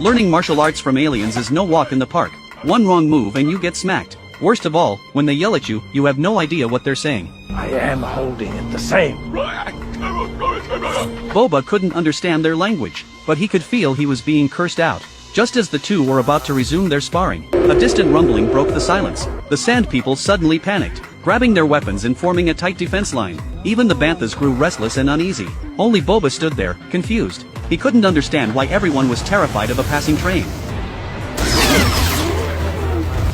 Learning martial arts from aliens is no walk in the park. One wrong move and you get smacked. Worst of all, when they yell at you, you have no idea what they're saying. I am holding it the same. Boba couldn't understand their language, but he could feel he was being cursed out. Just as the two were about to resume their sparring, a distant rumbling broke the silence. The Sand People suddenly panicked, grabbing their weapons and forming a tight defense line. Even the Banthas grew restless and uneasy. Only Boba stood there, confused. He couldn't understand why everyone was terrified of a passing train.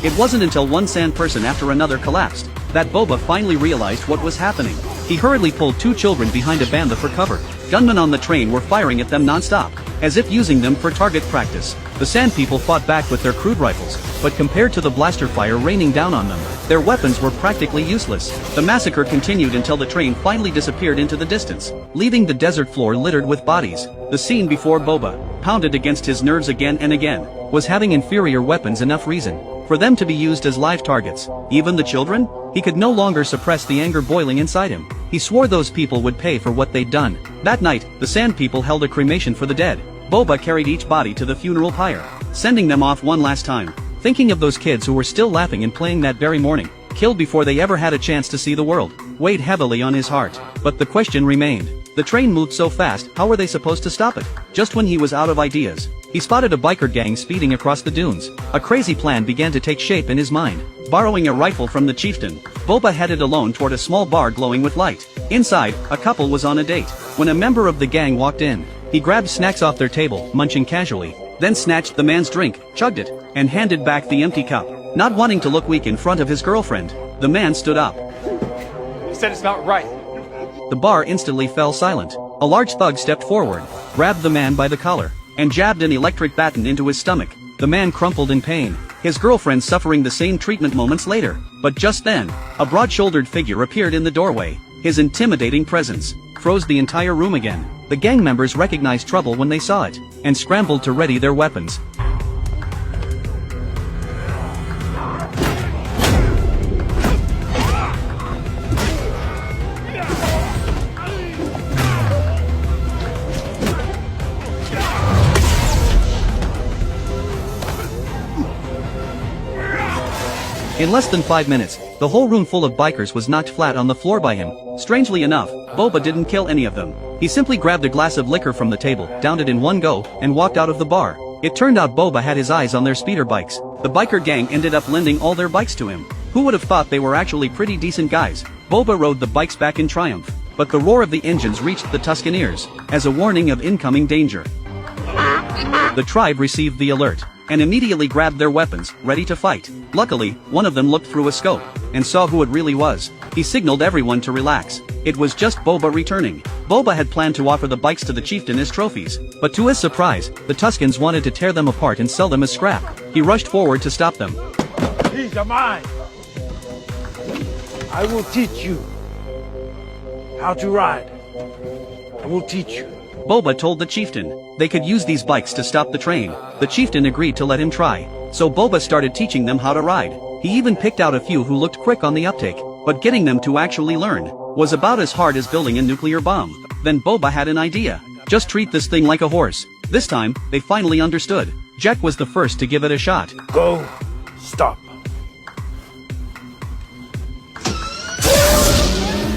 It wasn't until one sand person after another collapsed that Boba finally realized what was happening. He hurriedly pulled two children behind a bantha for cover. Gunmen on the train were firing at them non-stop, as if using them for target practice. The Sand People fought back with their crude rifles, but compared to the blaster fire raining down on them, their weapons were practically useless. The massacre continued until the train finally disappeared into the distance, leaving the desert floor littered with bodies. The scene before Boba, pounded against his nerves again and again, was having inferior weapons enough reason for them to be used as live targets. Even the children? He could no longer suppress the anger boiling inside him. He swore those people would pay for what they'd done. That night, the Sand People held a cremation for the dead. Boba carried each body to the funeral pyre, sending them off one last time, thinking of those kids who were still laughing and playing that very morning, killed before they ever had a chance to see the world, weighed heavily on his heart. But the question remained. The train moved so fast, how were they supposed to stop it? Just when he was out of ideas, he spotted a biker gang speeding across the dunes. A crazy plan began to take shape in his mind. Borrowing a rifle from the chieftain, Boba headed alone toward a small bar glowing with light. Inside, a couple was on a date. When a member of the gang walked in, he grabbed snacks off their table, munching casually, then snatched the man's drink, chugged it, and handed back the empty cup. Not wanting to look weak in front of his girlfriend, the man stood up. He said it's not right. The bar instantly fell silent. A large thug stepped forward, grabbed the man by the collar, and jabbed an electric baton into his stomach. The man crumpled in pain, his girlfriend suffering the same treatment moments later. But just then, a broad-shouldered figure appeared in the doorway. His intimidating presence froze the entire room again. The gang members recognized trouble when they saw it, and scrambled to ready their weapons. In less than 5 minutes, the whole room full of bikers was knocked flat on the floor by him. Strangely enough, Boba didn't kill any of them. He simply grabbed a glass of liquor from the table, downed it in one go, and walked out of the bar. It turned out Boba had his eyes on their speeder bikes. The biker gang ended up lending all their bikes to him. Who would have thought they were actually pretty decent guys? Boba rode the bikes back in triumph, but the roar of the engines reached the Tusken ears, as a warning of incoming danger. The tribe received the alert, and immediately grabbed their weapons, ready to fight. Luckily, one of them looked through a scope, and saw who it really was. He signaled everyone to relax. It was just Boba returning. Boba had planned to offer the bikes to the chieftain as trophies, but to his surprise, the Tuskens wanted to tear them apart and sell them as scrap. He rushed forward to stop them. These are mine. I will teach you how to ride. I will teach you. Boba told the chieftain they could use these bikes to stop the train. The chieftain agreed to let him try, so Boba started teaching them how to ride. He even picked out a few who looked quick on the uptake, but getting them to actually learn was about as hard as building a nuclear bomb. Then Boba had an idea. Just treat this thing like a horse. This time, they finally understood. Jack was the first to give it a shot. Go. Stop.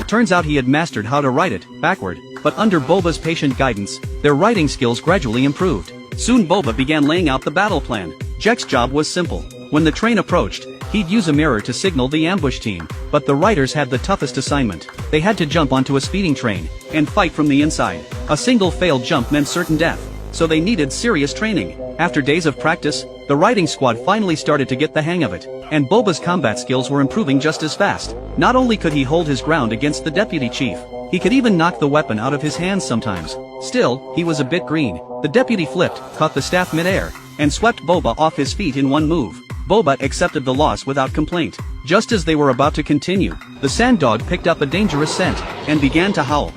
Turns out he had mastered how to ride it, backward, but under Boba's patient guidance, their riding skills gradually improved. Soon Boba began laying out the battle plan. Jack's job was simple. When the train approached, he'd use a mirror to signal the ambush team. But the riders had the toughest assignment. They had to jump onto a speeding train, and fight from the inside. A single failed jump meant certain death, so they needed serious training. After days of practice, the riding squad finally started to get the hang of it, and Boba's combat skills were improving just as fast. Not only could he hold his ground against the deputy chief, he could even knock the weapon out of his hands sometimes. Still, he was a bit green. The deputy flipped, caught the staff mid-air, and swept Boba off his feet in one move. Boba accepted the loss without complaint. Just as they were about to continue, the sand dog picked up a dangerous scent, and began to howl.